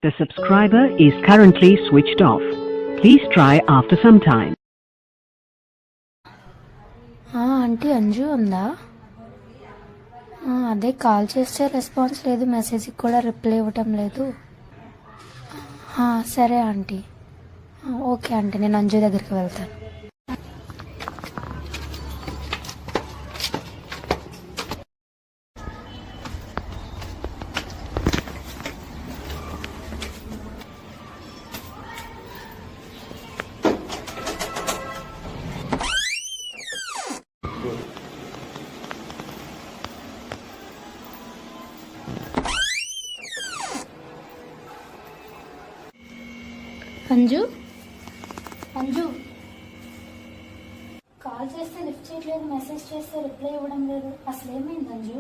The subscriber is currently switched off. Please try after some time. Aunty Anju ఉందా? అదే call చేస్తే response లేదు, మెసేజ్కి కూడా రిప్లై ఇవ్వటం లేదు. సరే ఆంటీ. ఓకే ఆంటీ, నేను అంజు దగ్గరికి వెళ్తాను. అంజు అంజు కాల్ చేస్తే లిఫ్ట్ చేయట్లేదు, మెసేజ్ చేస్తే రిప్లై ఇవ్వడం లేదు. అసలు ఏమైంది అంజు?